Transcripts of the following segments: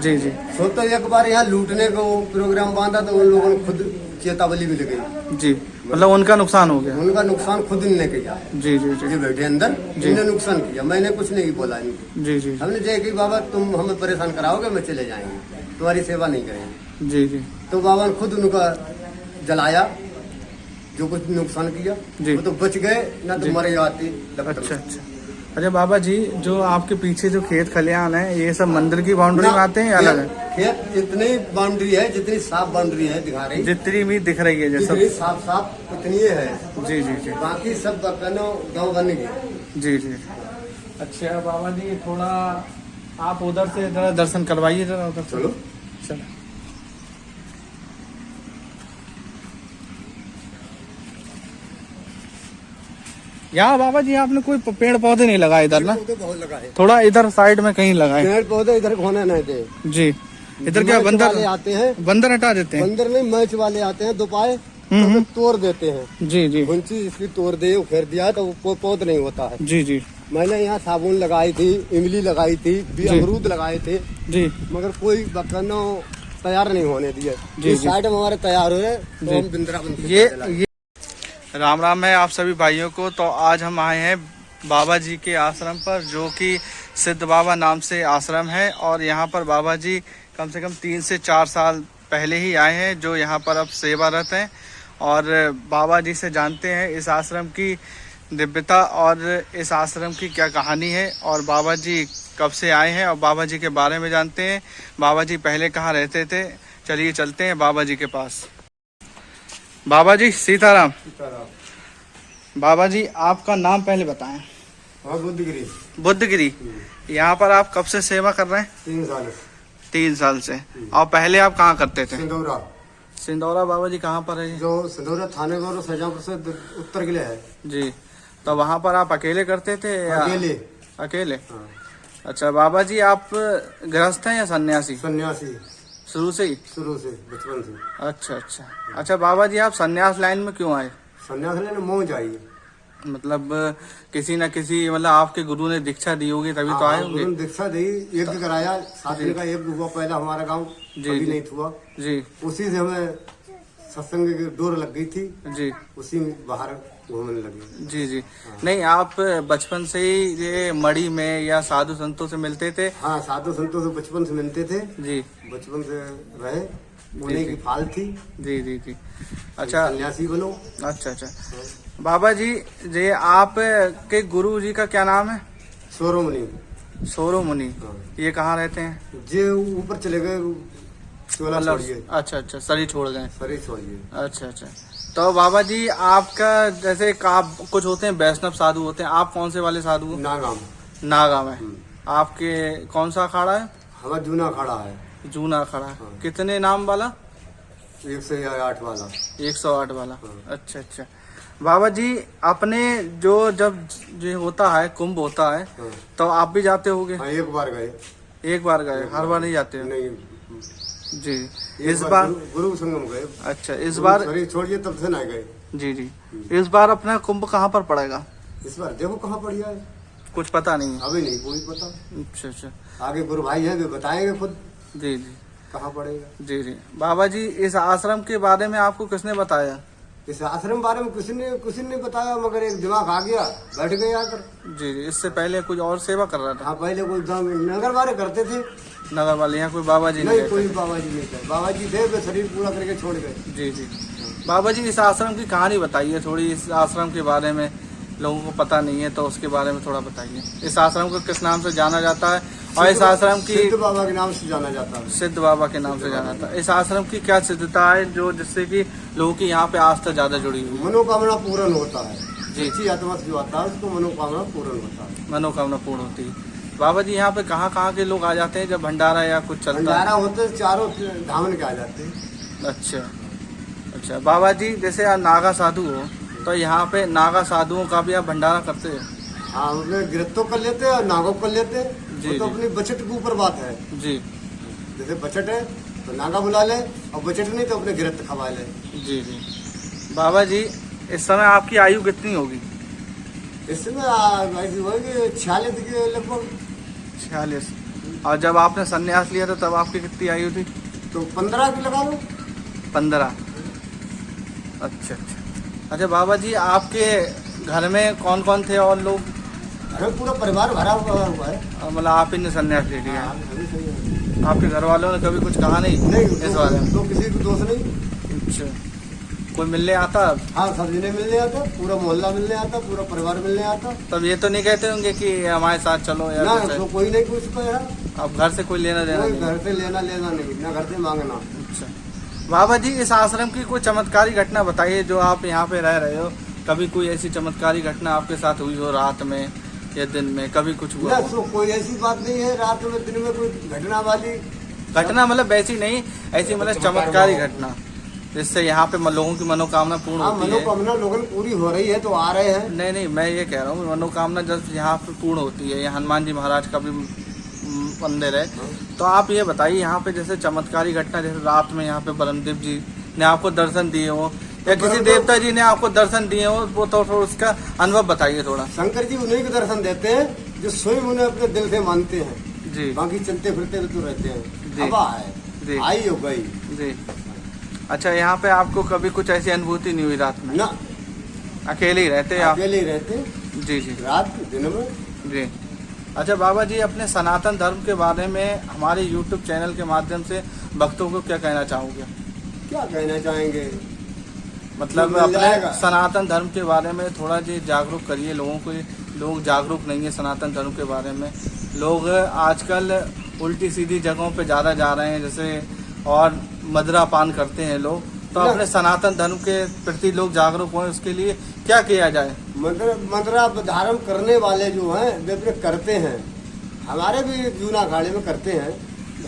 जी जी सो तो एक बार यहाँ लूटने को प्रोग्राम बांधा तो उन लोगों ने खुद चेतावली मिल गई जी, मतलब उनका नुकसान हो गया। उनका नुकसान खुद इनने किया। जी जी जी जो बैठे अंदर जी। इन्हें नुकसान किया, मैंने कुछ नहीं बोला इनको। जी जी हमने जय कि बाबा तुम हमें परेशान कराओगे, मैं चले जाएंगे, तुम्हारी सेवा नहीं करेंगे। जी जी तो बाबा ने खुद उनका जलाया, जो कुछ नुकसान किया जी। वो तो बच गए, ना तो जी। मरे जाते। अच्छा अच्छा। अच्छा बाबा जी, जो आपके पीछे जो खेत खलियान है, ये सब मंदिर की बाउंड्री में आते हैं या अलग है? खेत इतनी बाउंड्री है जितनी साफ बाउंड्री है दिखा रही, जितनी भी दिख रही है जैसा। जितनी साफ साफ उतनी है। जी जी जी। बाकी सब गाँव बन गए। जी जी। अच्छा बाबा जी, थोड़ा आप उधर से जरा दर्शन करवाइए जरा उधर। चलो चलो। यहाँ बाबा जी आपने कोई पेड़ पौधे नहीं लगाए इधर ना? पौधे बहुत लगाए, थोड़ा इधर साइड में कहीं लगाए। पेड़ पौधे इधर होने नहीं दे। जी। इधर क्या मैच बंदर वाले आते हैं? बंदर हटा देते हैं। बंदर नहीं, मैच वाले आते हैं दोपाए, तो तोड़ देते हैं। जी जी गुंची इसकी तोड़ दे, उखेर दिया तो वो पौध नहीं होता है। जी जी मैंने यहाँ साबुन लगाई थी, इमली लगाई थी, भी जी। अमरूद लगाए थे, जी मगर कोई बकनो तैयार नहीं होने दिए। जी, इस जी। साइड में हमारे तैयार हुए जी। तो हम वृंदावन से ये चले। ये राम राम है आप सभी भाइयों को। तो आज हम आए हैं बाबा जी के आश्रम पर, जो कि सिद्ध बाबा नाम से आश्रम है। और यहाँ पर बाबा जी कम से कम 3 से 4 साल पहले ही आए हैं, जो यहाँ पर अब सेवारत हैं। और बाबा जी से जानते हैं इस आश्रम की दिव्यता और इस आश्रम की क्या कहानी है, और बाबा जी कब से आए हैं और बाबा जी के बारे में जानते हैं। बाबा जी पहले कहाँ रहते थे, चलिए चलते हैं बाबा जी के पास। बाबा जी सीताराम। बाबा जी आपका नाम पहले बताएं। हाँ, बुद्धगिरी। बुद्धगिरी। यहाँ पर आप कब से सेवा कर रहे हैं? 3 साल। 3 साल से। और पहले आप कहाँ करते थे? सिंदौरा। सिंदौरा बाबा जी कहाँ पर है? जो सिंदौरा थाने को शाहजहाँपुर से उत्तर के लिए है। जी। तो वहाँ पर आप अकेले करते थे या? अकेले। अकेले। हाँ। अच्छा बाबा जी, आप गृहस्थ हैं या सन्यासी? सन्यासी। शुरू से ही? शुरू से, बचपन से। अच्छा अच्छा। अच्छा बाबा जी, आप सन्यास लाइन में क्यों आए? सन्यास लेने मौज आई। मतलब किसी न किसी, मतलब आपके गुरु ने दीक्षा दी होगी तभी तो आए होंगे। गुरु ने दीक्षा दी, यज्ञ कराया, 7 दिन का यज्ञ हुआ पहला हमारा गांव, जी, कभी जी। नहीं हुआ। जी उसी से हमें सत्संग की डोर लग गई थी, जी उसी में बाहर घूमने लगे। जी जी। नहीं, आप बचपन से ही ये मड़ी में या साधु संतों से मिलते थे? हाँ, साधु संतों से बचपन से मिलते थे। जी। बचपन से रहे, उन्हीं की फाल थी। जी जी जी। अच्छा। सन्यासी बनो। अच्छा अच्छा। बाबा जी, ये आप के गुरु जी का क्या नाम है? सोरोमणि। सोरो मुनि। हाँ। ये कहाँ रहते हैं? जे ऊपर चले गए, चोला छोड़िए। अच्छा अच्छा, शरीर छोड़ गए। शरीर छोड़िए। अच्छा अच्छा। तो बाबा जी, आपका जैसे आप कुछ होते हैं वैष्णव साधु होते हैं, आप कौन से वाले साधु हो? नागाम। नागा में। आपके कौन सा अखाड़ा है? हमारा जूना खड़ा है। जूना अखाड़ा। हाँ। कितने नाम वाला? 108 वाला। 108 वाला। हाँ। अच्छा अच्छा। बाबा जी, अपने जो जब जो होता है कुंभ होता है, हाँ। तो आप भी जाते होगे? हाँ, एक बार गए। एक बार गए, हर बार नहीं जाते हो? नहीं, जी। एक इस बार गुरु संगम गए। अच्छा, इस बार शरीर छोड़िए तब से ना गए। जी जी। इस बार अपना कुंभ कहाँ पर पड़ेगा? इस बार देखो कहाँ पड़ गया है, कुछ पता नहीं है? अभी नहीं कोई पता। अच्छा अच्छा। आगे गुरु भाई हैं, वे बताएंगे खुद जी जी कहाँ पड़ेगा। जी जी। बाबा जी, इस आश्रम के बारे में आपको किसने बताया? इस आश्रम बारे में किसी ने बताया, मगर एक दिमाग आ गया, बैठ गए आकर। जी जी। इससे पहले कुछ और सेवा कर रहा था? हाँ, पहले कोई नगर वाले करते थे। नगर वाले? यहाँ कोई बाबा जी नहीं, रहते? कोई बाबा जी नहीं थे। बाबा जी थे, वे शरीर पूरा करके छोड़ गए। जी जी। बाबा जी, इस आश्रम की कहानी बताइए थोड़ी, इस आश्रम के बारे में लोगों को पता नहीं है, तो उसके बारे में थोड़ा बताइए। इस आश्रम को किस नाम से जाना जाता है, और इस आश्रम की? सिद्ध बाबा के नाम से जाना जाता है। सिद्ध बाबा के नाम से जाना जाता है। इस आश्रम की क्या सिद्धता है, जो जिससे कि लोगों की यहाँ पे आस्था ज्यादा जुड़ी हुई है? मनोकामना पूर्ण होता है जी। अच्छी आत्मा से जो आता है उसको मनोकामना पूर्ण होता है। मनोकामना पूर्ण होती है। बाबा जी, यहाँ पे कहाँ के लोग आ जाते हैं जब भंडारा या कुछ चलता भंडारा है? होते चारों धामन के आ जाते हैं। अच्छा अच्छा। बाबा जी, जैसे आप नागा साधु हो, तो यहाँ पे नागा साधुओं का भी आप भंडारा करते हो? हाँ, उसमें गिरफ्तो कर लेते हैं और नागो कर लेते हैं। जी, वो तो जी। अपनी बचत के ऊपर बात है। जी जैसे बचत है तो नागा बुला ले, और बचत नहीं तो अपने गिरफ्त खवा ले। जी जी। बाबा जी, इस समय आपकी आयु कितनी होगी? इसमें ऐसी होगी 46 के लगभग। 46। और जब आपने संन्यास लिया था तब आपकी कितनी आयु थी? तो 15 की लगा लो। 15। अच्छा। अच्छा बाबा जी, आपके घर में कौन कौन थे और लोग? अरे पूरा परिवार भरा हुआ है। मतलब आप ही ने संन्यास ले लिया? हाँ, अभी सही है। आपके घर वालों ने कभी कुछ कहा नहीं नहीं इस बारे में? तो किसी को दोष नहीं। अच्छा, कोई मिलने आता? हाँ, सब जिले मिलने आता, पूरा मोहल्ला मिलने आता, पूरा परिवार मिलने आता। तब ये तो नहीं कहते होंगे कि हमारे साथ चलो या ना, कुछ है? तो कोई नहीं पूछता यार। अब घर से कोई लेना देना कोई नहीं? घर से लेना नहीं, ना घर से मांगना। अच्छा बाबा जी, इस आश्रम की कोई चमत्कारी घटना बताइए जो आप यहाँ पे रह रहे हो। कभी कोई ऐसी चमत्कारी घटना आपके साथ हुई हो, रात में या दिन में कभी कुछ हुआ ना, हो? तो कोई ऐसी बात नहीं है रात में दिन में कोई घटना वाली। घटना मतलब वैसी नहीं, ऐसी मतलब चमत्कारी घटना जिससे यहाँ पे लोगों की मनोकामना पूर्ण हाँ, होती है। मनोकामना लोगों की पूरी हो रही है तो आ रहे हैं। नहीं, मैं ये कह रहा हूँ मनोकामना जब यहाँ पे पूर्ण होती है, यहाँ हनुमान जी महाराज का भी मंदिर है, तो आप ये बताइए यहाँ पे जैसे चमत्कारी घटना, जैसे रात में यहाँ पे ब्रह्मदेव जी ने आपको दर्शन दिए हो या किसी देवता जी ने आपको दर्शन दिए हो, वो तो उसका अनुभव बताइए थोड़ा। शंकर जी उन्हीं को दर्शन देते हैं जो स्वयं उन्हें अपने दिल से मानते हैं जी। बाकी चलते फिरते हुए तो रहते हैं। जी। हवा जी। है, आई हो गई। जी। अच्छा, यहाँ पे आपको कभी कुछ ऐसी अनुभूति नहीं हुई रात में? ना, अकेले ही रहते आप? अकेले ही रहते, जी। रात दिन में। जी। अच्छा बाबा जी, अपने सनातन धर्म के बारे में हमारे यूट्यूब चैनल के माध्यम से भक्तों को क्या कहना चाहोगे? क्या कहना चाहेंगे? मतलब मिल अपने जाएगा। सनातन धर्म के बारे में थोड़ा जी जागरूक करिए लोगों को। लोग जागरूक नहीं है सनातन धर्म के बारे में। लोग आजकल उल्टी सीधी जगहों पे ज़्यादा जा रहे हैं, जैसे और मदिरा पान करते हैं लोग। तो अपने सनातन धर्म के प्रति लोग जागरूक हों, उसके लिए क्या किया जाए? मदरा धारण करने वाले जो हैं वे अपने करते हैं। हमारे भी जूना अखाड़े में करते हैं,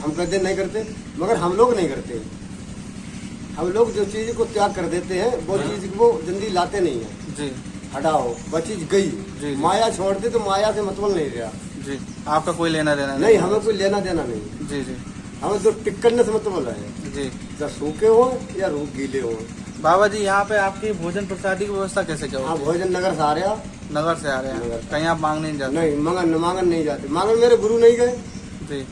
हम कहते नहीं करते, मगर हम लोग नहीं करते। हम लोग जो चीज को त्याग कर देते हैं वो चीज को जल्दी लाते नहीं है। जी। हटाओ, वो चीज गई। जी। माया छोड़ दे तो माया से मतलब नहीं रहा। जी। आपका कोई लेना देना नहीं, हमें कोई लेना देना नहीं। जी। हमें तो टिक्करने से मतलब है। जी। चाहे सूखे हो या रूख गीले हो। बाबा जी, यहाँ पे आपकी भोजन प्रसादी की व्यवस्था कैसे क्या हाँ, होती है? भोजन नगर से आ रहा। नगर से आ रहे हैं? नगर से। कहीं आप मांगने नहीं जाते? नहीं, मांगन नहीं जाते। मांगन मेरे गुरु नहीं गए। जी।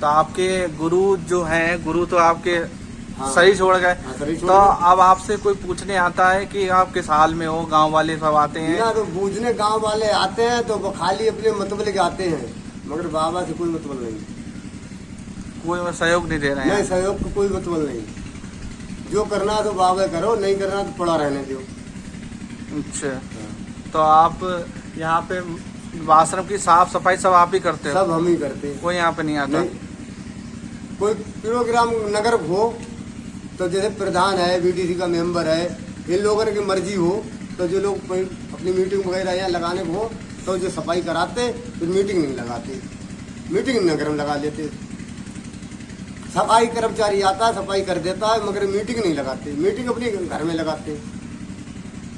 तो आपके गुरु जो हैं, गुरु तो आपके हाँ। सही छोड़ गए। हाँ, सही छोड़ तो गए। अब आपसे कोई पूछने आता है कि आप किस हाल में हो? गांव वाले सब आते हैं? ना, तो बूझने गांव वाले आते हैं तो वो खाली अपने मतलब लेके आते हैं, मगर बाबा से कोई मतलब नहीं। कोई सहयोग नहीं दे रहे हैं? नहीं, सहयोग का कोई मतलब नहीं। जो करना है तो बाबा करो, नहीं करना तो पड़ा रहने दो। अच्छा। तो आप यहाँ पे आश्रम की साफ सफाई सब आप ही करते हो? सब हम ही करते हैं। कोई यहाँ पे नहीं आता? नहीं। कोई प्रोग्राम नगर हो तो जैसे प्रधान है, बीडीसी का मेंबर है, इन लोगों की मर्जी हो तो जो लोग अपनी मीटिंग वगैरह यहाँ लगाने को हो तो जो सफाई कराते, फिर मीटिंग नहीं लगाते। मीटिंग नगर में लगा लेते। सफाई कर्मचारी आता है, सफाई कर देता है, मगर मीटिंग नहीं लगाते। मीटिंग अपने घर में लगाते।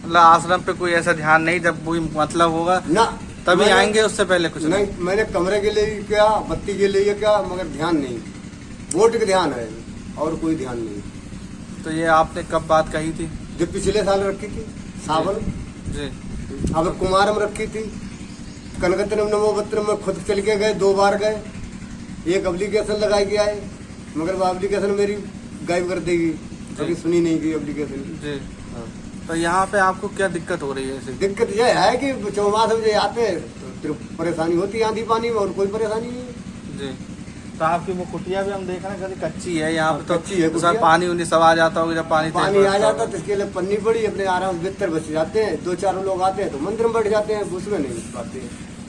मतलब आश्रम पे कोई ऐसा ध्यान नहीं, जब कोई मतलब होगा ना, तभी आएंगे, उससे पहले कुछ नहीं। मैंने कमरे के लिए क्या, बत्ती के लिए क्या, मगर ध्यान नहीं। वोट का ध्यान है और कोई ध्यान नहीं। तो ये आपने कब बात कही थी? जो पिछले साल रखी थी सावन। जी। अब कुमार में रखी थी। कनकत्रम नमोबत्रम में खुद चल के गए, 2 बार गए। एक एप्लीकेशन लगाई गया है, मगर वो एप्लीकेशन मेरी गायब कर देगी, कभी सुनी नहीं गई एप्लीकेशन। जी। हाँ। तो यहाँ पे आपको क्या दिक्कत हो रही है ऐसे? दिक्कत यह है कि चौमास में जो आते हैं तो फिर परेशानी होती है आंधी पानी में, और कोई परेशानी नहीं है। जी। तो आपकी वो कुटिया भी हम देख रहे हैं कच्ची है यहाँ पे, तो कच्ची है उसमें कुटिया। पानी उन्हीं सब आ जाता होगा जब पानी आ जाता तो इसके लिए पन्नी पड़ी, अपने आराम से बिस्तर बच जाते हैं। 2-4 लोग आते हैं तो मंदिर में बैठ जाते हैं, उसमें नहीं पाते।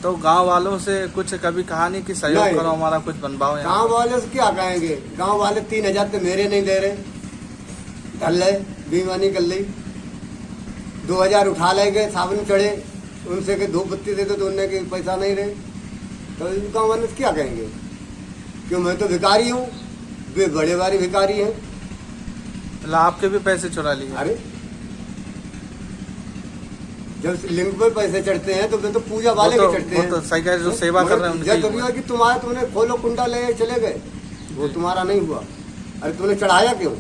तो गांव वालों से कुछ कभी कहा नहीं कि सहयोग नहीं। करो, हमारा कुछ बनवाओ यहाँ? गांव वाले से क्या कहेंगे? गांव वाले 3000 तो मेरे नहीं दे रहे, ढल रहे, बेईमानी कर ली। 2000 उठा लेंगे, सावन चढ़े, उनसे के धूप बत्ती देते तो उनने के पैसा नहीं रहे, तो गाँव वाले से क्या कहेंगे? क्यों, मैं तो भिखारी हूँ, वे बड़े बारी भिखारी हैं। मतलब आपके भी पैसे चुरा लिए? अरे जब लिंग पे पैसे चढ़ते हैं तो वे तो पूजा वाले के चढ़ते हैं। तो सही कह रहे, जो सेवा कर रहे हैं उनकी जब कभी कि तुमने खोलो कुंडा ले चले गए, वो तुम्हारा नहीं हुआ। अरे तुमने चढ़ाया क्यों?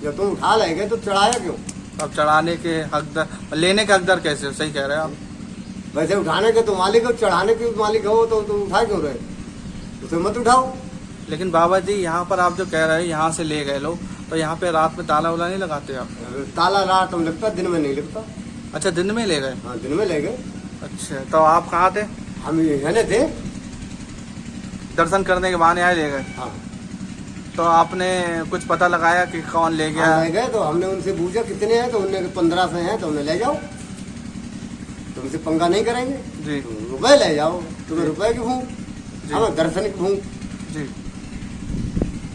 जब तुम उठा ले गए तो चढ़ाया क्यों? अब चढ़ाने के हकदार, लेने के हकदार कैसे हो? सही कह रहे हैं आप। वैसे उठाने के तो मालिक हो, चढ़ाने के मालिक हो तो तुम उठा क्यों रहे? तो उसे मत उठाओ। लेकिन बाबा जी यहाँ पर आप जो कह रहे हैं यहाँ से ले गए लोग, तो यहाँ पे रात में ताला वाला नहीं लगाते आप? ताला रात में लगता, दिन में नहीं लगता। अच्छा, दिन में ले गए? हाँ, दिन में ले गए। अच्छा, तो आप कहाँ थे? हम यहाँ थे, दर्शन करने के बहाने आए ले गए? हाँ। तो आपने कुछ पता लगाया कि कौन ले गया? ले गए तो हमने उनसे पूछा कितने हैं, तो उन्होंने 15 से हैं, तो उन्हें ले जाओ, तुमसे पंगा नहीं करेंगे जी। रुपए ले जाओ, तुम्हें रुपए की भूख, हमें दर्शन की भूख। जी।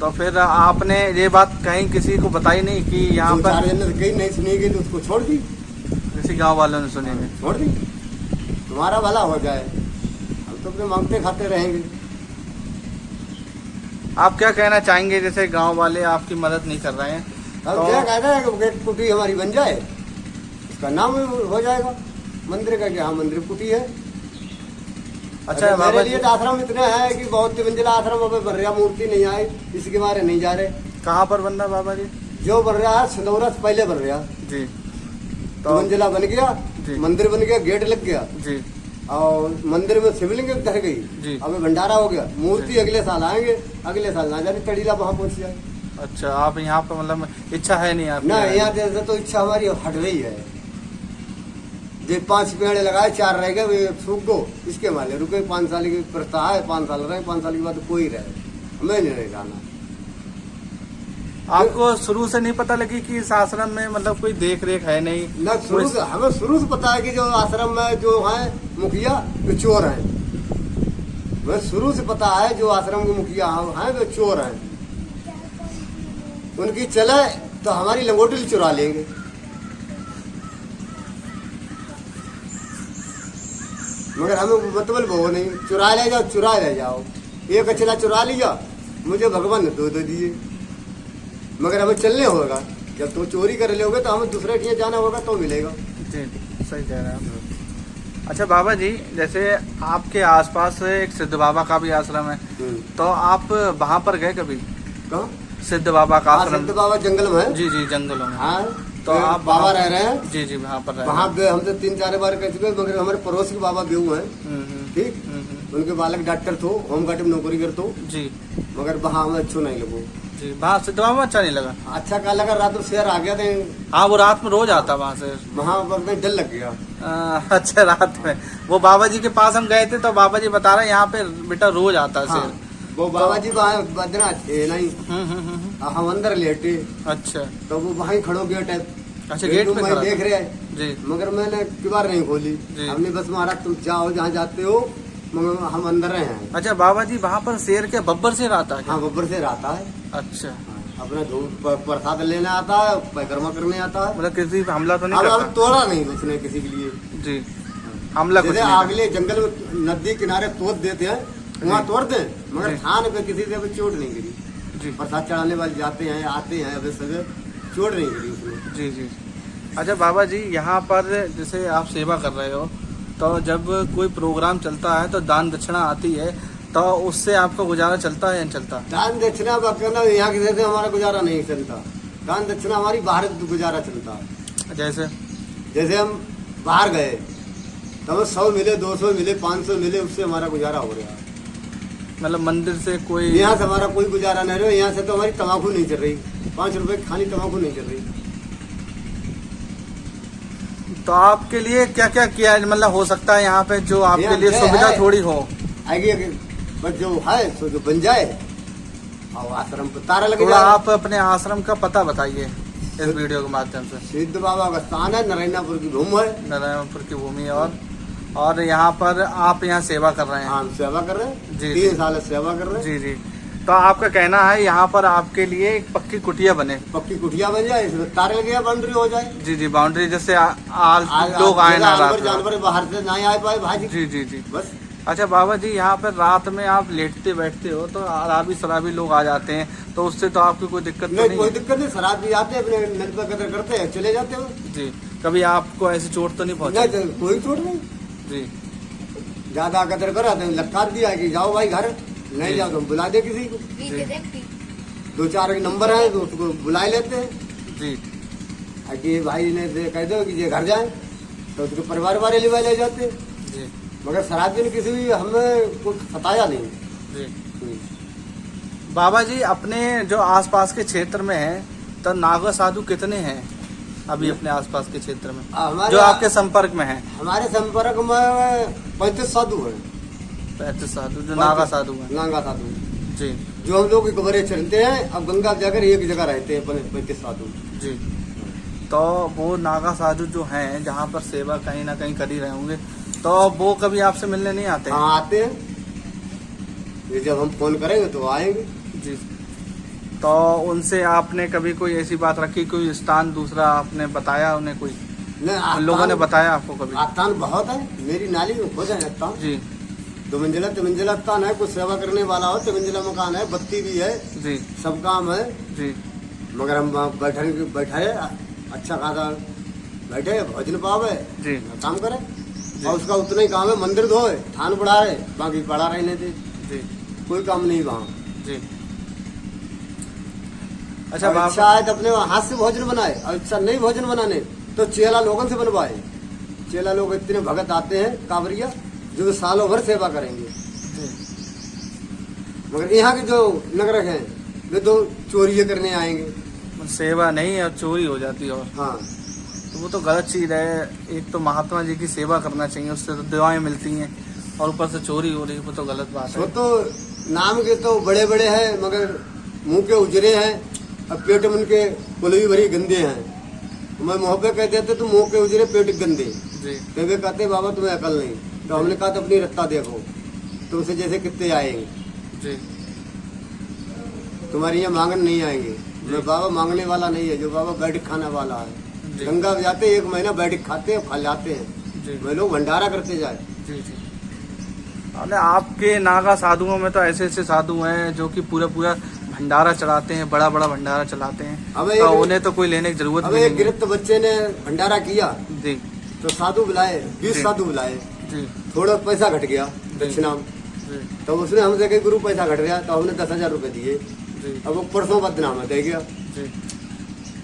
तो फिर आपने ये बात कहीं किसी को बताई नहीं कि यहाँ पर? 4 जन कहीं नहीं सुनी गई तो उसको छोड़ दी, किसी गांव वालों ने सुनी नहीं? छोड़ दी, तुम्हारा भला हो जाए, हम तो अपने मांगते खाते रहेंगे। आप क्या कहना चाहेंगे, जैसे गांव वाले आपकी मदद नहीं कर रहे हैं? अब क्या कहना है कि गेट कुटी हमारी बन जाए, उसका नाम हो जाएगा मंदिर का, क्या मंदिर कुटी है। अच्छा मेरे बाबा लिए जी, तो आश्रम इतना है कि बहुत मंजिला आश्रम अभी बन रहा, मूर्ति नहीं आई, इसके बारे नहीं जा रहे। कहाँ पर बन रहा बाबा जी? जो बन रहा है सिंदौरा से पहले बन रहा, जी। 2 मंजिला बन गया, जी। मंदिर बन गया, गेट लग गया, जी। और मंदिर में शिवलिंग धर जी। गई, अभी भंडारा हो गया, मूर्ति अगले साल आएंगे, अगले साल ना जाने तड़ीला वहां पहुंच जाए। अच्छा, आप यहाँ पर मतलब इच्छा है नहीं आपकी? ना, यहाँ जैसे तो इच्छा हमारी हट रही है। जो 5 पेड़ लगाए, 4 रह गए, वे सूख गो, इसके माले रुके। 5 साल की प्रस्ताव है, 5 साल रहे, 5 साल के बाद कोई रहे, हमें नहीं जाना। आपको शुरू से नहीं पता लगी कि इस आश्रम में मतलब कोई देख रेख है नहीं? ना, शुरू से हमें शुरू से पता है कि जो आश्रम में जो है मुखिया वे चोर हैं। वह शुरू से पता है जो आश्रम के मुखिया हैं वे चोर हैं। उनकी चले तो हमारी लंगोटी चुरा लेंगे। मगर हमें मतलब वो नहीं, चुरा ले जाओ, चुरा ले जाओ। एक अचला चुरा लिया, मुझे भगवान ने 2 दे दिए, मगर हमें चलने होगा। जब तुम चोरी कर लोगे तो हमें दूसरे ठिया जाना होगा तो मिलेगा। जी, सही कह रहे हैं आप। अच्छा बाबा जी, जैसे आपके आसपास एक सिद्ध बाबा का भी आश्रम है, तो आप वहाँ पर गए कभी? कहाँ? सिद्ध बाबा का आश्रम? सिद्ध बाबा जंगल में है। जी जी, जंगलों में। हाँ, तो आप बाबा रह रहे हैं? जी जी, वहाँ पर वहाँ पे हमसे 3-4 बार कह चुके, मगर हमारे पड़ोस के बाबा बेऊ हैं, ठीक, उनके बालक डॉक्टर थो, होमगार्ड में नौकरी करते जी, मगर वहाँ हमें अच्छो नहीं लगो। जी, वहाँ सिद्ध बाबा अच्छा नहीं लगा? अच्छा क्या लगा, रात में शेर आ गया थे। हाँ, वो रात में रोज आता वहाँ से? वहाँ वक्त डर लग गया। अच्छा, रात में वो बाबा जी के पास हम गए थे तो बाबा जी बता रहे हैं यहाँ पे बेटा रोज आता है हाँ, शेर। वो बाबा जी वहाँ बदना थे नहीं, हम अंदर लेटे। अच्छा, तो वो वहाँ खड़ो गेट है। अच्छा, गेट पे खड़ा देख था? रहे हैं जी, मगर मैंने किबार नहीं खोली। हमने बस महाराज तुम जाओ जहाँ जाते हो, मगर हम अंदर रहे हैं। अच्छा बाबा जी, वहाँ पर शेर के बब्बर शेर आता है? हाँ, बब्बर से आता है। अच्छा, अपना धूप प्रसाद लेने आता है, परिक्रमा करने आता है। मतलब किसी पे हमला तो नहीं अब करता? तोड़ा नहीं उसने किसी के लिए। जी, हमला कुछ जैसे नहीं अगले जंगल में नदी किनारे तोड़ देते हैं, वहाँ तोड़ते हैं, मगर जी। थान पे किसी से अभी चोट नहीं गिरी। जी प्रसाद चढ़ाने वाले जाते हैं, आते हैं, अभी सगे चोट नहीं गिरी उसमें। जी जी। अच्छा बाबा जी, यहाँ पर जैसे आप सेवा कर रहे हो, तो जब कोई प्रोग्राम चलता है तो दान दक्षिणा आती है, तो उससे आपका गुजारा चलता है या नहीं चलता? दान दक्षिणा करना यहाँ की जैसे हमारा गुजारा नहीं चलता। दान दक्षिणा हमारी बाहर गुजारा चलता है। जैसे हम बाहर गए तो हमें 100 मिले, 200 मिले, 500 मिले, उससे हमारा गुजारा हो रहा है। मतलब मंदिर से कोई? यहाँ से हमारा कोई गुजारा नहीं रहा। यहाँ से तो हमारी तम्बाकू नहीं चल रही, 5 रुपए की खाली तम्बाकू नहीं चल रही। तो आपके लिए क्या क्या किया है, मतलब हो सकता है यहाँ पे जो आपके लिए सुविधा थोड़ी हो? आगे बस जो है सो जो बन जाए, और आश्रम पर तारा लगे थोड़ा जाए। आप अपने आश्रम का पता बताइए इस वीडियो के माध्यम से। सिद्ध बाबा का स्थान है, नारायणपुर की भूमि है, नारायणपुर की भूमि, और यहाँ पर आप यहाँ सेवा कर रहे हैं? हम सेवा कर रहे हैं, जी, 3 साल से सेवा कर रहे हैं। जी जी। तो आपका कहना है यहाँ पर आपके लिए एक पक्की कुटिया बने? पक्की कुटिया बन जाए, इसमें तारे लगे, बाउंड्री हो जाए। जी जी, बाउंड्री, जैसे लोग आए ना रात में। जानवर बाहर से नहीं आ पाए भाजी। जी जी जी, बस। अच्छा बाबा जी, यहाँ पर रात में आप लेटते बैठते हो तो अराबी शराबी लोग आ जाते हैं, तो उससे तो आपकी कोई दिक्कत तो नहीं, कोई नहीं? दिक्कत नहीं, शराब भी आते हैं, अपने नल पर कदर करते हैं, चले जाते हो। जी, कभी आपको ऐसी चोट तो नहीं पहुंची? नहीं, कोई चोट नहीं। जी ज्यादा कदर करा तो लटका दिया कि जाओ भाई घर, नहीं जाओ तो बुला दे किसी को। 2-4 नंबर है तो उसको बुला लेते हैं जी कि भाई ने कह दो कि ये घर जाए, तो उसके परिवार वाले ले जाते हैं। जी मगर शराबी ने किसी भी हमें कुछ सताया नहीं। जी। बाबा जी अपने जो आसपास के क्षेत्र में हैं तो नागा साधु कितने हैं अभी अपने आसपास के क्षेत्र में हमारे जो आपके संपर्क में हैं? हमारे संपर्क में 35 साधु हैं। 35 साधु जो नागा साधु हैं। नागा साधु जी जो हम लोग कबरे चलते हैं, अब गंगा जाकर एक जगह रहते हैं 35 साधु जी। तो वो नागा साधु जो हैं जहाँ पर सेवा कहीं ना कहीं कर ही रहे होंगे, तो वो कभी आपसे मिलने नहीं आते? हाँ आते हैं, ये जब हम फोन करेंगे तो आएंगे जी। तो उनसे आपने कभी कोई ऐसी बात रखी, कोई स्थान दूसरा आपने बताया उन्हें? कोई नहीं, उन लोगों ने बताया आपको कभी? स्थान बहुत है, मेरी नाली में हो जाए स्थान जी 2 मंजिला स्थान है। कुछ सेवा करने वाला हो 3 मंजिला मकान है, बत्ती भी है जी सब काम है जी। मगर हम बैठे अच्छा खासा बैठे भोजन पावे जी काम करे और उसका उतना ही काम है, मंदिर धोए थान बढ़ाए बाकी पड़ा रहने दे, जी कोई काम नहीं वहाँ। जी। अच्छा और बाबा, इच्छा है तो अपने हाथ से भोजन बनाए, और इच्छा नहीं भोजन बनाने तो चेला लोगों से बनवाए। चेला लोग इतने भगत आते हैं कांवरिया जो सालों भर सेवा करेंगे, जी मगर यहाँ के जो नगरक हैं वे तो चोरी करने आएंगे। सेवा नहीं और चोरी हो जाती है, और हाँ तो वो तो गलत चीज है। एक तो महात्मा जी की सेवा करना चाहिए, उससे तो दुआएं मिलती हैं, और ऊपर से चोरी हो रही है, वो तो गलत बात वो है। तो नाम के तो बड़े बड़े हैं मगर मुंह के उजरे हैं, अब पेट में उनके कुलवी भरी गंदे हैं। मैं मुँह पे कह देते तो मुंह के उजरे पेट गंदे, जी तो वे कहते बाबा तुम्हें अकल नहीं, तो हमने कहा तो अपनी रत्ता देखो तुमसे जैसे कितने आएंगे, जी तुम्हारी यहाँ मांगन नहीं आएंगे। मैं बाबा मांगने वाला नहीं है, जो बाबा बैठ खाने वाला है। जी गंगा में जाते 1 महीना बैठ खाते हैं, खा जाते हैं, जी मैं लोग भंडारा करते जाए। जी जी। अरे आपके नागा साधुओं में तो ऐसे ऐसे साधु हैं जो कि पूरा पूरा भंडारा चलाते हैं, बड़ा बड़ा भंडारा चलाते हैं, हमें तो एक- उन्हें तो कोई लेने की जरूरत अब भी एक नहीं है। गिरफ्त बच्चे ने भंडारा किया जी तो साधु बुलाए, 20 जी। साधु बुलाए, जी थोड़ा पैसा घट गया दक्षिणा, जी तो उसने हमसे कही गुरु पैसा घट गया, तो हमने 10,000 रुपए दिए। जी अब वो परसों बदनामा दे गया, जी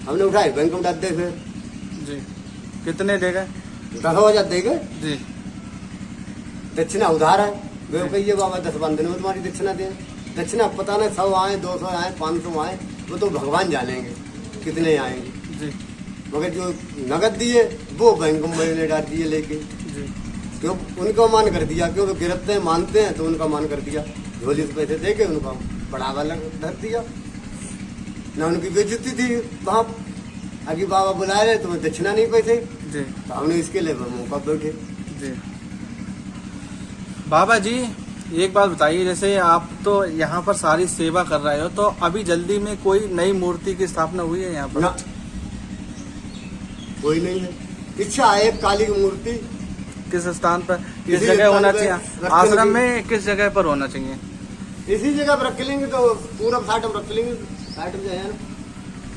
हमने उठाए बैंक में डाल दे, फिर जी। कितने दे गए? 10,000 दे गए, जी दक्षिणा उधार है। वे कहिए बाबा 10-15 दिन में तुम्हारी दक्षिणा दे। दक्षिणा पता नहीं 100 आए, 200 आए, 500 आए, वो तो भगवान जानेंगे कितने आएंगे, जी मगर जो नगद दिए वो बैंक में मैंने डाल दिए लेके, जी क्यों उनको मान कर दिया, क्योंकि गिरफ्ते हैं मानते हैं तो उनका मान कर दिया, झोली से पैसे दे के उनका बढ़ावा धर दिया ना। उनकी बेइज्जती थी वहाँ, आगे बाबा बुलाए रहे तुम्हें दक्षिणा नहीं पैसे, जी तो हमने इसके लिए मौका बैठे। जी। बाबा जी एक बात बताइए, जैसे आप तो यहाँ पर सारी सेवा कर रहे हो, तो अभी जल्दी में कोई नई मूर्ति की स्थापना हुई है यहाँ पर? ना कोई नहीं है, इच्छा है एक काली की मूर्ति किस स्थान पर, किस किसी जगह स्थान होना पे चाहिए? रखने आश्रम लगी। में किस जगह पर होना चाहिए? इसी जगह पर रख लेंगे तो पूरा साइड में रख लेंगे, साइड में जो है ना।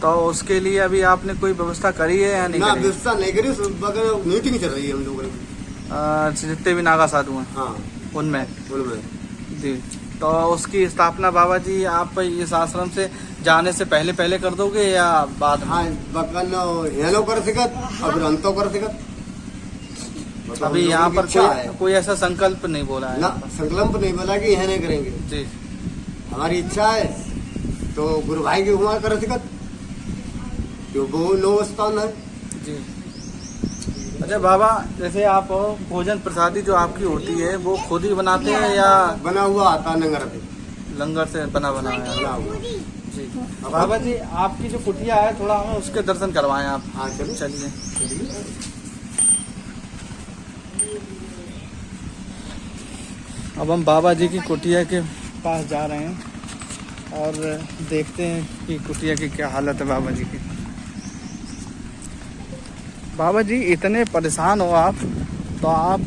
तो उसके लिए अभी आपने कोई व्यवस्था करी है या नहीं ना करी? व्यवस्था नहीं करी, उस बगल मीटिंग चल रही है हम लोगों की। जितने भी नागा साधु हैं हाँ उनमें? उनमें जी। तो उसकी स्थापना बाबा जी आप इस आश्रम से जाने से पहले पहले कर दोगे या बाद में? हाँ बगल हेलो कर सकत, अब अंतो कर सकत। मतलब अभी हम यहाँ लोगों पर की इच्छा है। कोई ऐसा संकल्प नहीं बोला है ना यहाँ पर? संकल्प नहीं बोला कि यह नहीं करेंगे, जी हमारी इच्छा है तो गुरु भाई की हुआ कर सकत, क्यों वो लो स्थान है। जी। अच्छा बाबा, जैसे आप भोजन प्रसादी जो आपकी होती है वो खुद ही बनाते हैं या बना हुआ आता नंगर पे, लंगर से बना बनाया? बना हुआ। जी। बाबा जी आपकी जो कुटिया है थोड़ा हमें उसके दर्शन करवाएं आप। हाँ चलो चलिए। चलिए। अब हम बाबा जी की कुटिया के पास जा रहे हैं और देखते हैं कि कुटिया की क्या हालत है बाबा जी की। बाबा जी इतने परेशान हो आप, तो आप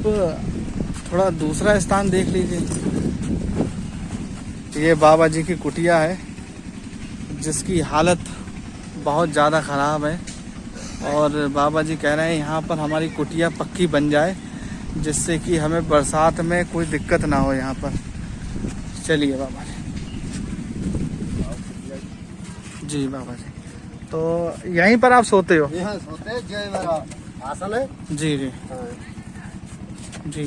थोड़ा दूसरा स्थान देख लीजिए। ये बाबा जी की कुटिया है जिसकी हालत बहुत ज़्यादा ख़राब है, और बाबा जी कह रहे हैं यहाँ पर हमारी कुटिया पक्की बन जाए जिससे कि हमें बरसात में कोई दिक्कत ना हो यहाँ पर। चलिए बाबा जी। जी बाबा जी, तो यहीं पर आप सोते हो? यहाँ सोते हैं, जय मेरा आसन है। जी जी हाँ। जी।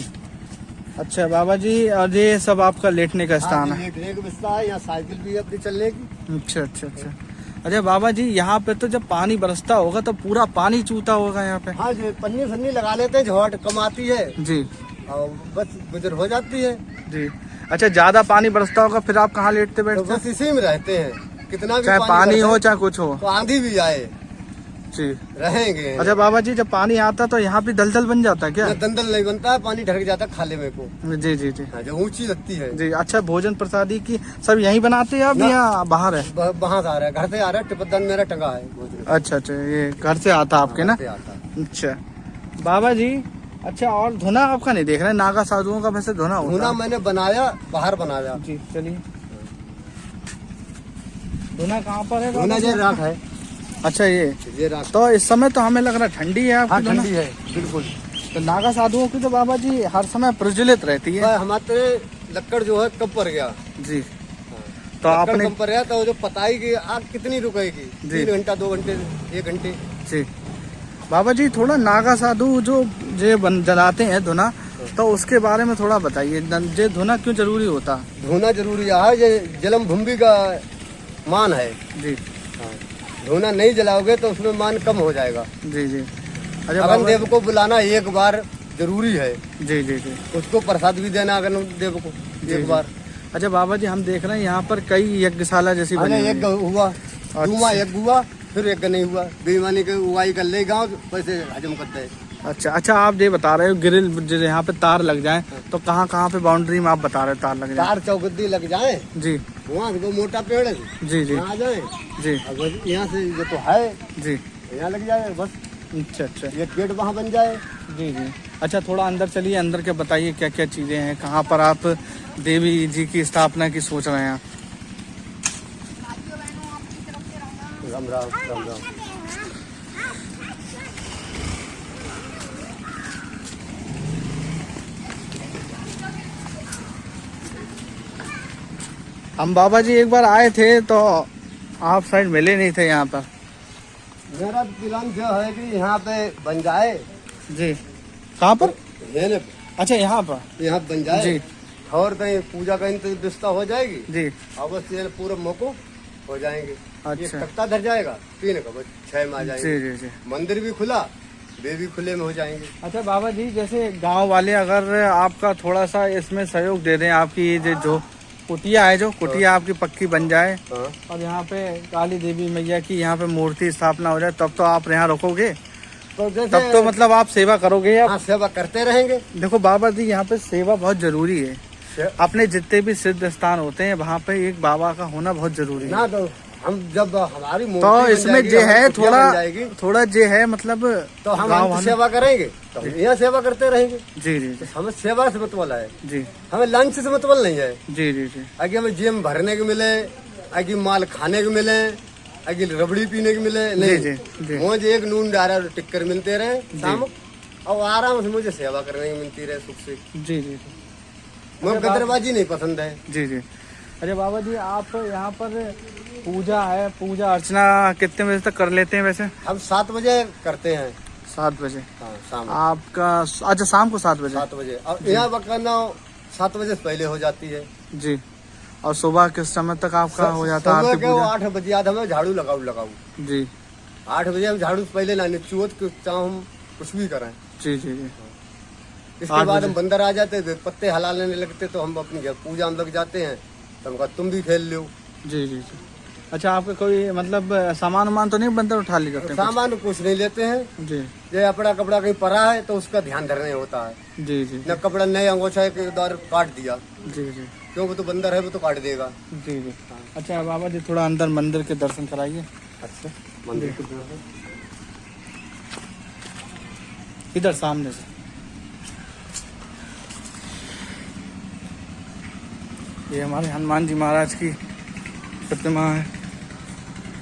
अच्छा बाबा जी, और ये सब आपका लेटने का स्थान है। लेटने की व्यवस्था है, यहाँ साइकिल भी है अपनी चलने की। अच्छा अच्छा अच्छा। अच्छा बाबा जी, यहाँ पे तो जब पानी बरसता होगा तो पूरा पानी चूता होगा यहाँ पे। हाँ जी, पन्नी फन्नी लगा लेते हैं, झोट कम आती है जी और बस गुजर हो जाती है। जी। अच्छा, ज्यादा पानी बरसता होगा फिर आप कहाँ लेटते तो बैठते बस इसी में रहते हैं, कितना भी चाहे पानी बरसे, हो चाहे कुछ हो। तो आंधी भी आए जी। रहेंगे। अच्छा बाबा जी, जब पानी आता तो यहाँ पे दलदल बन जाता है क्या? न दलदल नहीं बनता है, पानी ढक जाता है खाले में को। जी जी जी हाँ, जो ऊंची लगती है। जी। अच्छा, भोजन प्रसादी की सब यहीं बनाते हैं आप ना। या बाहर है? वहाँ से आ रहा है, घर से आ रहा है, टिपदान मेरा टंगा है भोजन। अच्छा अच्छा, ये घर से आता है आपके ना? घर से आता है। अच्छा बाबा जी, अच्छा और धुना आपका नहीं देख रहे? नागा साधुओं का वैसे धुना होता धुना है। मैंने बनाया, बाहर बनाया। जी चलिए। धुना कहाँ पर है? धुना ये राख है। अच्छा ये राख। तो इस समय तो हमें लग रहा है ठंडी है हाँ, आपकी धुना? ठंडी है बिल्कुल। तो नागा साधुओं की तो बाबा जी हर समय प्रज्वलित रहती है। हमारे लक्कड़ जो है कब पर गया। जी। तो आपने कम पर गया तो जो पताई की आग कितनी रुकेगी? 3 घंटा, 2 घंटे, 1 घंटे। जी। बाबा जी, थोड़ा नागा साधु जो जलाते हैं धुना, तो उसके बारे में थोड़ा बताइए, ये धुना क्यों जरूरी होता? धुना जरूरी है, ये जलम भूमि का मान है। जी। धुना नहीं जलाओगे तो उसमें मान कम हो जाएगा। जी जी। अच्छा अगन देव को बुलाना एक बार जरूरी है। जी जी जी। उसको प्रसाद भी देना अगन देव को एक बार। अच्छा बाबा जी, हम देख रहे हैं यहाँ पर कई यज्ञशाला जैसी बनी हुई है। यज्ञ हुआ, दूमा यज्ञ हुआ, फिर यज्ञ नहीं हुआ। बेईमानी के उवाई कर ले गाँव, पैसे हजम करते हैं। अच्छा अच्छा, आप ये बता रहे हो ग्रिल यहाँ पे तार लग जाए, तो कहाँ कहाँ पे बाउंड्री में आप बता रहे हो तार लग जाए? तार चौकद्दी लग जाए जी। वहाँ वो मोटा पेड़ है जी जी आ जाए जी यहाँ से ये तो है, जी। यहाँ लग जाए बस। अच्छा अच्छा। ये गेट वहाँ बन जाए। जी जी। अच्छा, थोड़ा अंदर चलिए, अंदर के बताइए क्या क्या चीज़ें हैं, कहाँ पर आप देवी जी की स्थापना की सोच रहे हैं? राम राम राम राम। हम बाबा जी एक बार आए थे तो आप शायद मिले नहीं थे यहाँ पर। मेरा प्लान जो है कि यहाँ पे बन जाए। जी। कहाँ पर? ये न, अच्छा यहाँ पर। यहाँ बन जाए जी। और कहीं पूजा कहीं तो व्यवस्था हो जाएगी जी। अवश्य पूरे मौको हो जाएंगे। अच्छा। एक तख्ता धर जाएगा, 3 का 6 में आ जाएंगे। जी जी जी। मंदिर भी खुला, वे भी खुले में हो जाएंगे। अच्छा बाबा जी, जैसे गांव वाले अगर आपका थोड़ा सा इसमें सहयोग दे दें, आपकी ये जो कुटिया है, जो कुटिया आपकी पक्की बन जाए और यहाँ पे काली देवी मैया की यहाँ पे मूर्ति स्थापना हो जाए, तब तो आप यहाँ रुकोगे? तो तब तो मतलब आप सेवा करोगे या? हाँ, सेवा करते रहेंगे। देखो बाबा जी, यहाँ पे सेवा बहुत जरूरी है। अपने जितने भी सिद्ध स्थान होते हैं वहाँ पे एक बाबा का होना बहुत जरूरी है ना। तो हम जब हमारी तो इसमें जो है थोड़ा जो है मतलब तो हम सेवा करेंगे, तो यहाँ सेवा करते रहेंगे। जी जी जी। हमें सेवा से मतवाला है जी। हमें लंच से मतवाल नहीं है। जी जी जी। आगे हमें जेम भरने को मिले, आगे माल खाने को मिले, आगे रबड़ी पीने को मिले नहीं। जी जी। मुझे एक नून डारा टिक्कर मिलते रहे शाम, और आराम से मुझे सेवा करने की मिलती रहे सुख से। जी जी। मुझे गदरबाजी नहीं पसंद है। जी जी। अरे बाबा जी, आप यहाँ पर पूजा है, पूजा अर्चना कितने बजे तक कर लेते हैं वैसे? हम 7 बजे करते हैं। 7 बजे? हाँ, शाम आपका अच्छा शाम को 7 बजे? 7 बजे। और यहाँ बकाना 7 बजे से पहले हो जाती है। जी। और सुबह किस समय तक आपका हो जाता है? सुबह के 8 बजे आधा में झाड़ू लगाऊ। जी। 8 बजे हम झाड़ू से पहले ना निचुवत चाहो हम कुछ भी करें। जी जी जी। इसके बाद हम बंदर आ जाते, पत्ते हलाने लगते, तो हम अपनी पूजा में लग जाते हैं। तो हमका तुम भी खेल लो। जी जी जी। अच्छा, आपका कोई मतलब सामान उमान तो नहीं बंदर उठा ले जाते? सामान कुछ नहीं लेते हैं जी। जो अपना कपड़ा कहीं पड़ा है तो उसका ध्यान धरने होता है। जी जी। न कपड़ा नए अंगोछा के द्वार काट दिया, जी जी। क्यों वो तो बंदर है, वो तो काट देगा। जी जी। अच्छा बाबा जी, थोड़ा अंदर मंदिर के दर्शन कराइए। अच्छा, मंदिर इधर सामने से। ये हमारे हनुमान जी महाराज की प्रतिमा है,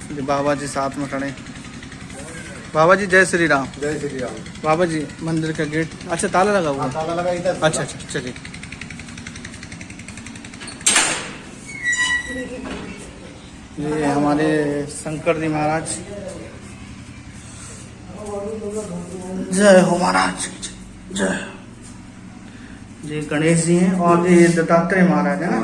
ये बाबा जी साथ में खड़े। बाबा जी जय श्री राम। जय श्री राम। बाबा जी, मंदिर का गेट अच्छा ताला लगा हुआ है? ताला लगा इधर। अच्छा अच्छा, चलिए। ये हमारे शंकर जी महाराज, जय हो महाराज, जय। ये गणेश जी हैं और ये दत्तात्रेय महाराज है ना,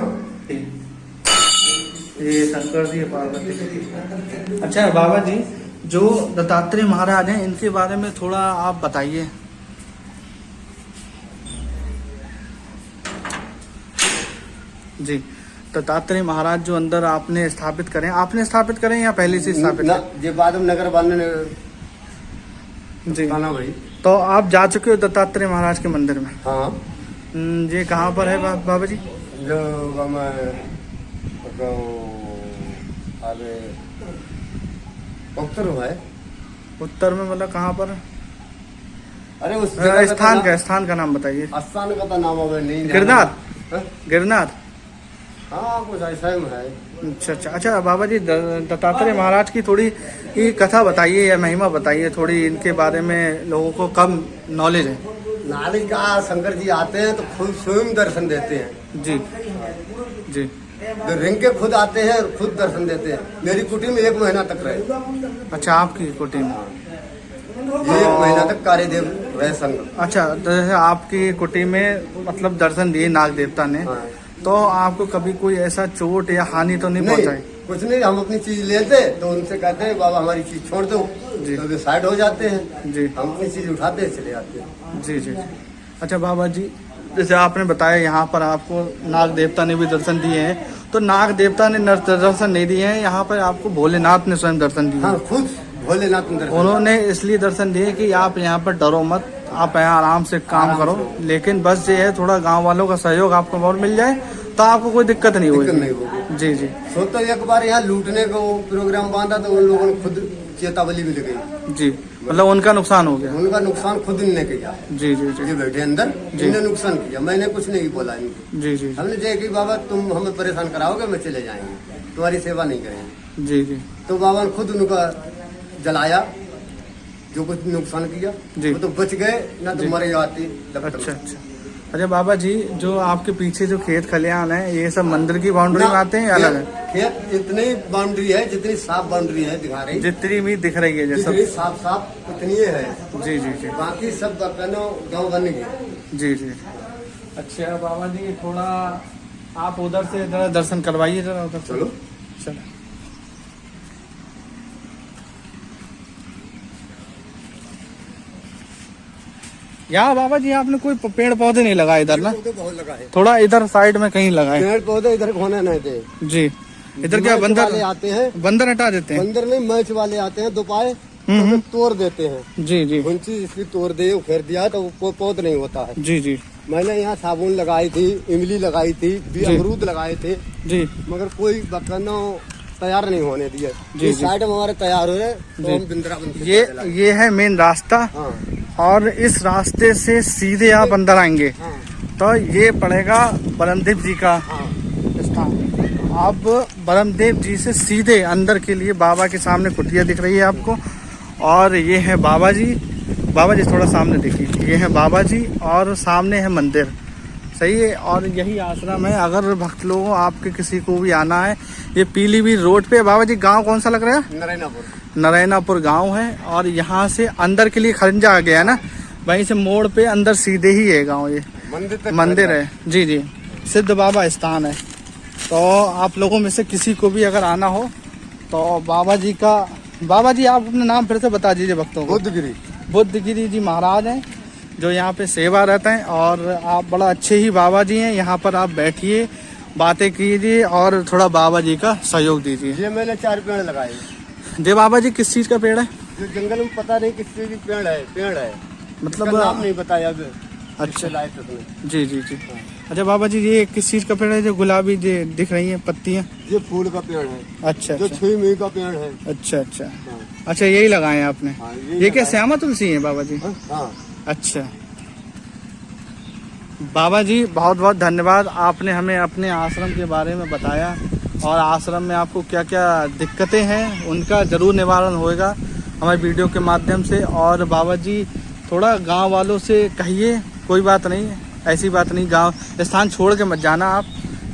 ये शंकर जी, पार्वती जी। अच्छा बाबा जी, जो दत्तात्रेय महाराज हैं इनके बारे में थोड़ा आप बताइए। जी, दत्तात्रेय महाराज जो अंदर आपने स्थापित करें या पहले से स्थापित ये बाद में नगर बांधने ने जी खाना भाई। तो आप जा चुके हो दत्तात्रेय महाराज के मंदिर में? हाँ। ये कहाँ पर है बाबा जी? जो अरे उत्तर है। उत्तर में मतलब कहाँ पर? अरे उस स्थान का नाम बताइए। स्थान का तो नाम अगर नहीं। गिरनार? हाँ? गिरनार, हाँ कुछ ऐसा ही है। अच्छा बाबा जी, दत्तात्रेय महाराज की थोड़ी ही कथा बताइए या महिमा बताइए थोड़ी, इनके बारे में लोगों को कम नॉलेज है। नाली का शंकर जी आते हैं तो खुद स्वयं दर्शन देते हैं। जी जी। जो रिंग के खुद आते हैं और खुद दर्शन देते हैं। मेरी कुटी में 1 महीना तक रहे। अच्छा, आपकी कुटी में? ये 1 महीना तक कार्यदेव रहे संग। अच्छा, जैसे आपकी कुटी में मतलब दर्शन दिए नाग देवता ने। हाँ। तो आपको कभी कोई ऐसा चोट या हानि तो नहीं पहुंचाई? कुछ नहीं, हम अपनी चीज लेते तो उनसे कहते हैं बाबा हमारी चीज छोड़ दो, तो वे साइड हो जाते हैं जी। हम अपनी चीज उठाते हैं चले जाते हैं। जी जी। अच्छा बाबा जी, जैसे आपने बताया यहाँ पर आपको नाग देवता ने भी दर्शन दिए हैं, तो नाग देवता ने दर्शन नहीं दिए हैं, यहाँ पर आपको भोलेनाथ ने स्वयं दर्शन दिए। हाँ, खुद भोलेनाथ ने दर्शन। उन्होंने इसलिए दर्शन दिए कि आप यहाँ पर डरो मत, आप यहाँ आराम से काम करो, लेकिन बस ये है थोड़ा गांव वालों का सहयोग आपको और मिल जाए तो आपको कोई दिक्कत नहीं होगी। जी जी। तो एक बार यहाँ लूटने को प्रोग्राम बांधा तो उन लोगों ने खुद चेतावली मिल गई। जी, मतलब उनका नुकसान हो गया? उनका नुकसान खुद इनने किया। जी जी जी। बैठे अंदर जिनने नुकसान किया, मैंने कुछ नहीं बोला इनको। जी जी। हमने कहा कि बाबा तुम हमें परेशान कराओगे, मैं चले जाएंगे, तुम्हारी सेवा नहीं करेंगे। जी जी। तो बाबा ने खुद उनका जलाया, जो कुछ नुकसान किया वो तो बच गए, ना तो मरे जाते। अच्छा अच्छा। अच्छा बाबा जी, जो आपके पीछे जो खेत खलियान है, ये सब मंदिर की बाउंड्री में आते हैं या अलग है? खेत इतनी बाउंड्री है जितनी साफ बाउंड्री है, दिखा रही जितनी भी दिख रही है, जैसे साफ उतनी है। जी जी जी। बाकी सब गाँव बन गए। जी जी। अच्छा बाबा जी, थोड़ा आप उधर से जरा दर्शन करवाइए, जरा उधर। चलो चलो। यहाँ बाबा जी आपने कोई पेड़ पौधे नहीं लगाए इधर ना? बहुत लगाए, थोड़ा इधर साइड में कहीं लगाए पेड़ पौधे, इधर होने नहीं थे। जी, इधर क्या बंदर आते हैं? बंदर हटा देते हैं? बंदर नहीं, मैच वाले आते हैं, दोपाए तो तोड़ देते हैं। जी जी। उनकी इसकी तोड़ दे, उखेड़ दिया तो पौध नहीं होता है। जी जी। मैंने यहाँ साबुन लगाई थी, इमली लगाई थी, अमरूद लगाए थे जी, मगर कोई बकनो तैयार नहीं होने दिया। जी, साइड में हमारे तैयार हो रहे तो हम वृंदावन। ये है मेन रास्ता। हाँ। और इस रास्ते से सीधे आप अंदर आएंगे। हाँ। तो ये पड़ेगा बरमदेव जी का स्थान। आप बरमदेव जी से सीधे अंदर के लिए बाबा के सामने कुटिया दिख रही है आपको, और ये है बाबा जी। बाबा जी थोड़ा सामने देखिए, ये है बाबा जी और सामने है मंदिर, सही है। और यही आश्रम है। अगर भक्त लोगों आपके किसी को भी आना है, ये पीलीभीत रोड पे। बाबा जी गांव कौन सा लग रहा है? नरैनापुर गांव है, और यहाँ से अंदर के लिए खरंजा आ गया है ना, वहीं से मोड़ पे अंदर सीधे ही है गांव। ये मंदिर है। जी जी, सिद्ध बाबा स्थान है। तो आप लोगों में से किसी को भी अगर आना हो तो बाबा जी का। बाबा जी आप अपना नाम फिर से बता दीजिए भक्तों को। बुद्धगिरी जी महाराज हैं जो यहाँ पे सेवा रहते हैं, और आप बड़ा अच्छे ही बाबा जी हैं। यहाँ पर आप बैठिए, बातें कीजिए और थोड़ा बाबा जी का सहयोग दीजिए। ये मैंने 4 पेड़ लगाए। जी बाबा जी, किस चीज का पेड़ है? जो जंगल में पता नहीं किस चीज का पेड़ है मतलब नाम नहीं बताया अभी। अच्छा जी जी जी। अच्छा बाबा जी, ये किस चीज का पेड़ है जो गुलाबी दिख रही है पत्तियाँ? ये फूल का पेड़ है। अच्छा। जो 6 मई का पेड़ है। अच्छा अच्छा। अच्छा, यही लगाए हैं आपने? ये क्या श्यामा तुलसी है बाबा जी? हाँ। अच्छा बाबा जी, बहुत बहुत धन्यवाद। आपने हमें अपने आश्रम के बारे में बताया, और आश्रम में आपको क्या क्या दिक्कतें हैं उनका ज़रूर निवारण होएगा हमारे वीडियो के माध्यम से। और बाबा जी थोड़ा गांव वालों से कहिए, कोई बात नहीं, ऐसी बात नहीं, गांव स्थान छोड़ के मत जाना, आप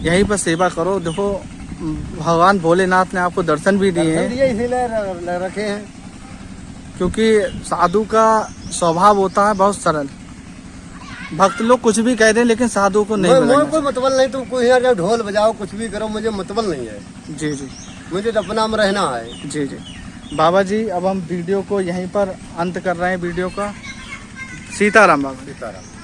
यहीं पर सेवा करो। देखो भगवान भोलेनाथ ने आपको दर्शन भी दिए हैं, इसीलिए रखे हैं, क्योंकि साधु का स्वभाव होता है बहुत सरल। भक्त लोग कुछ भी कह दें लेकिन साधु को नहीं मुझे बुलाना कोई मतलब नहीं, तुम कोई यहाँ जाओ ढोल बजाओ कुछ भी करो, मुझे मतलब नहीं है। जी जी मुझे तो अपना में रहना है। जी जी। बाबा जी अब हम वीडियो को यहीं पर अंत कर रहे हैं वीडियो का। सीताराम बाबा। सीताराम।